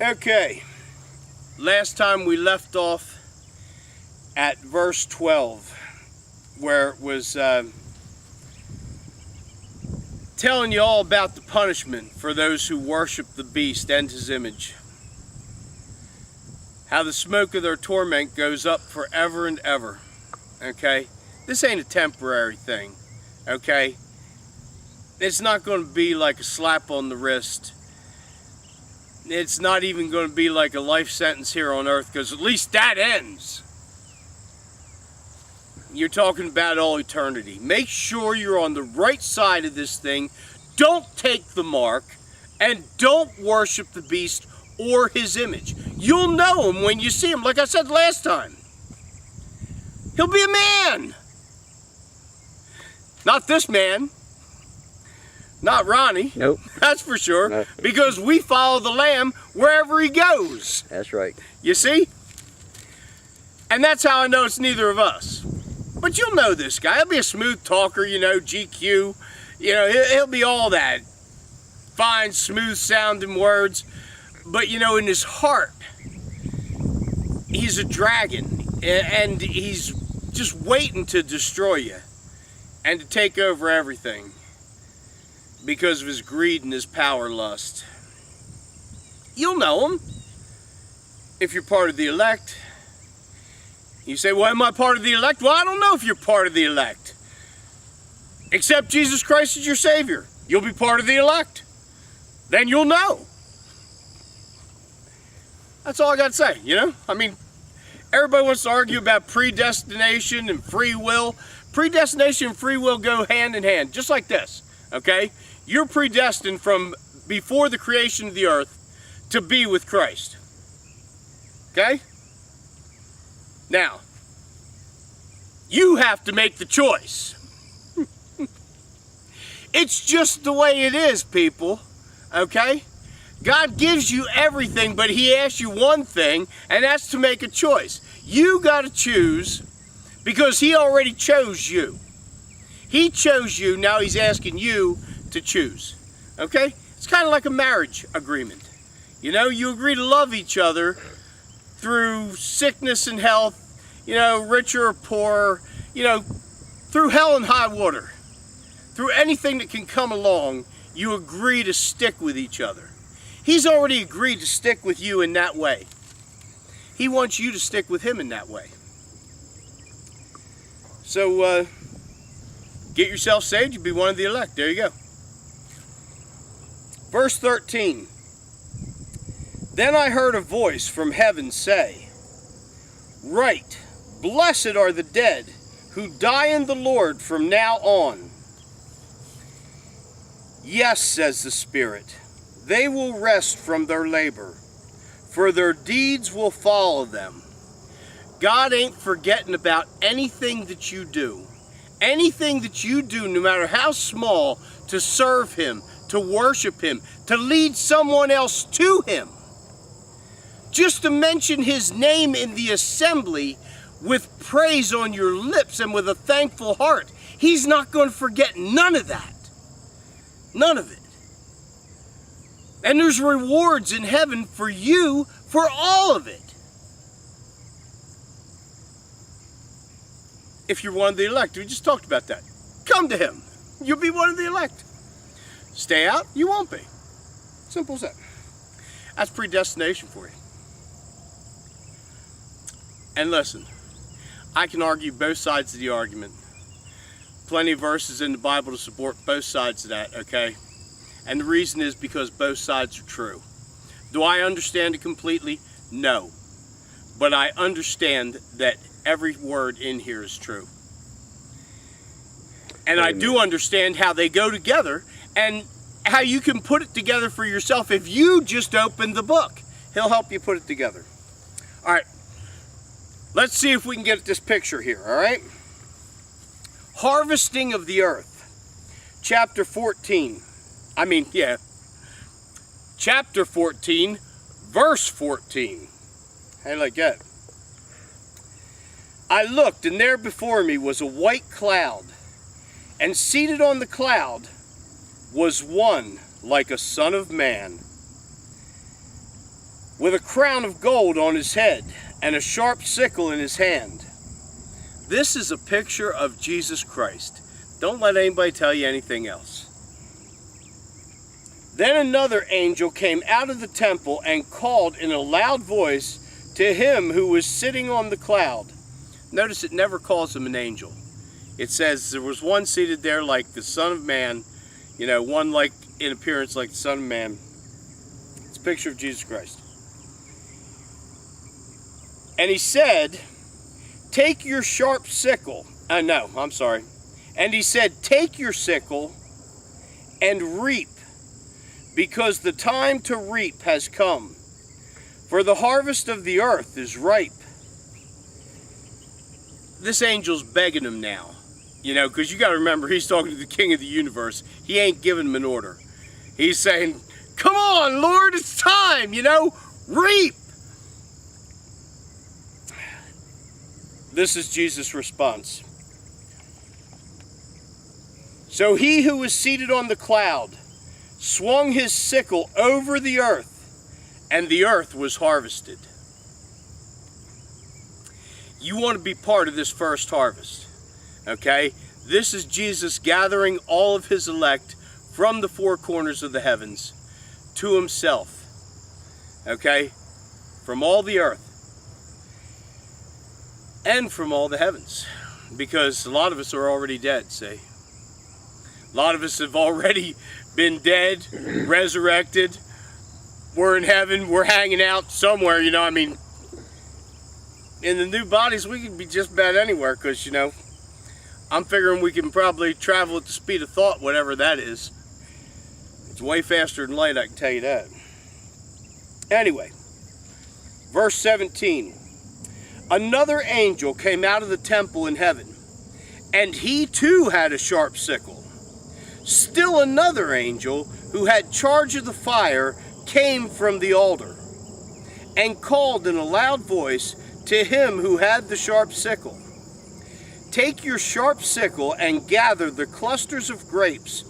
Okay, last time we left off at verse 12, where it was telling you all about the punishment for those who worship the beast and his image. How the smoke of their torment goes up forever and ever. Okay? This ain't a temporary thing. Okay? It's not going to be like a slap on the wrist. It's not even going to be like a life sentence here on earth, because at least that ends. You're talking about all eternity. Make sure you're on the right side of this thing. Don't take the mark, and don't worship the beast or his image. You'll know him when you see him. Like I said last time, he'll be a man. Not this man. Not Ronnie. Nope. That's for sure. No. Because we follow the Lamb wherever he goes. That's right. You see? And that's how I know it's neither of us. But you'll know this guy. He'll be a smooth talker, you know, GQ. You know, he'll be all that. Fine, smooth sounding words. But, you know, in his heart, he's a dragon. And he's just waiting to destroy you. And to take over everything. Because of his greed and his power lust. You'll know him if you're part of the elect. You say, well, am I part of the elect? Well, I don't know if you're part of the elect. Accept Jesus Christ as your Savior. You'll be part of the elect. Then you'll know. That's all I got to say, you know? I mean, everybody wants to argue about predestination and free will. Predestination and free will go hand in hand, just like this, okay? You're predestined from before the creation of the earth to be with Christ. Okay? Now, you have to make the choice. It's just the way it is, people. Okay? God gives you everything, but he asks you one thing, and that's to make a choice. You got to choose because he already chose you. He chose you, now he's asking you to choose. Okay? It's kind of like a marriage agreement. You know, you agree to love each other through sickness and health, you know, richer or poorer, you know, through hell and high water. Through anything that can come along, you agree to stick with each other. He's already agreed to stick with you in that way. He wants you to stick with him in that way. So, get yourself saved, you'll be one of the elect. There you go. Verse 13. Then I heard a voice from heaven say, Write, blessed are the dead who die in the Lord from now on. Yes, says the Spirit, they will rest from their labor, for their deeds will follow them. God ain't forgetting about anything that you do. Anything that you do, no matter how small, to serve him, to worship him, to lead someone else to him. Just to mention his name in the assembly with praise on your lips and with a thankful heart. He's not going to forget none of that. None of it. And there's rewards in heaven for you for all of it. If you're one of the elect, we just talked about that. Come to him. You'll be one of the elect. Stay out, you won't be. Simple as that. That's predestination for you. And listen, I can argue both sides of the argument. Plenty of verses in the Bible to support both sides of that, okay? And the reason is because both sides are true. Do I understand it completely? No. But I understand that every word in here is true. And I do understand how they go together and how you can put it together for yourself if you just open the book. He'll help you put it together. All right. Let's see if we can get this picture here, all right? Harvesting of the earth. Chapter 14. Chapter 14, verse 14. How do you like that? I looked, and there before me was a white cloud, and seated on the cloud was one like a son of man, with a crown of gold on his head and a sharp sickle in his hand. This is a picture of Jesus Christ. Don't let anybody tell you anything else. Then another angel came out of the temple and called in a loud voice to him who was sitting on the cloud. Notice it never calls him an angel. It says there was one seated there like the Son of Man, you know, one like in appearance like the Son of Man. It's a picture of Jesus Christ. And he said, take your sharp sickle. And he said, take your sickle and reap, because the time to reap has come, for the harvest of the earth is ripe. This angel's begging him now, you know, because you got to remember, he's talking to the King of the universe. He ain't giving him an order. He's saying, come on, Lord, it's time, you know, reap. This is Jesus' response. So he who was seated on the cloud swung his sickle over the earth, and the earth was harvested. You want to be part of this first harvest, okay? This is Jesus gathering all of his elect from the four corners of the heavens to himself, okay? From all the earth and from all the heavens, because a lot of us are already dead, see? A lot of us have already been dead, resurrected. We're in heaven, we're hanging out somewhere, you know, I mean, in the new bodies, we could be just about anywhere, because, you know, I'm figuring we can probably travel at the speed of thought, whatever that is. It's way faster than light, I can tell you that. Anyway, verse 17. Another angel came out of the temple in heaven, and he too had a sharp sickle. Still another angel, who had charge of the fire, came from the altar, and called in a loud voice to him who had the sharp sickle, take your sharp sickle and gather the clusters of grapes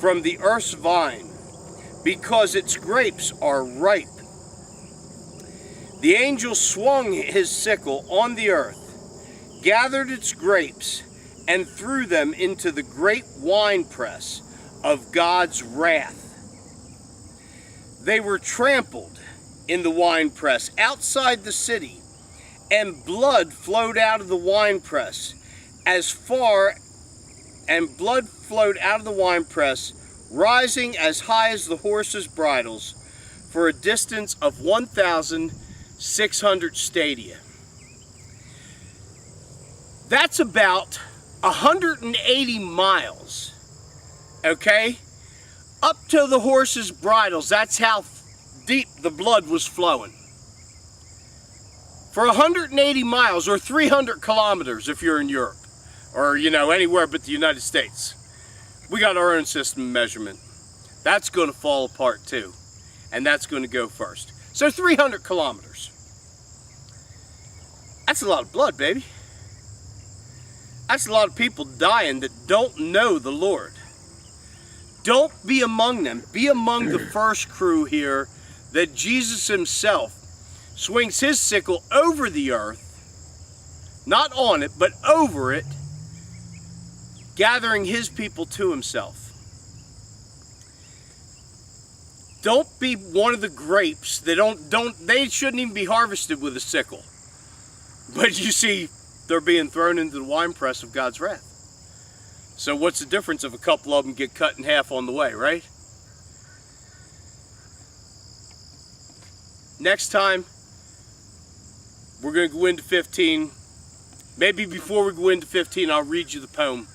from the earth's vine, because its grapes are ripe. The angel swung his sickle on the earth, gathered its grapes, and threw them into the great winepress of God's wrath. They were trampled in the winepress outside the city, and blood flowed out of the winepress rising as high as the horses' bridles, for a distance of 1,600 stadia. That's about 180 miles, okay? Up to the horses' bridles. That's how deep the blood was flowing. For 180 miles, or 300 kilometers if you're in Europe, or, you know, anywhere but the United States. We got our own system of measurement. That's going to fall apart too, and that's going to go first. So 300 kilometers. That's a lot of blood, baby. That's a lot of people dying that don't know the Lord. Don't be among them. Be among the first crew here, that Jesus himself swings his sickle over the earth, not on it, but over it, gathering his people to himself. Don't be one of the grapes that they shouldn't even be harvested with a sickle. But you see, they're being thrown into the winepress of God's wrath. So what's the difference if a couple of them get cut in half on the way, right? Next time, we're going to go into 15. Maybe before we go into 15, I'll read you the poem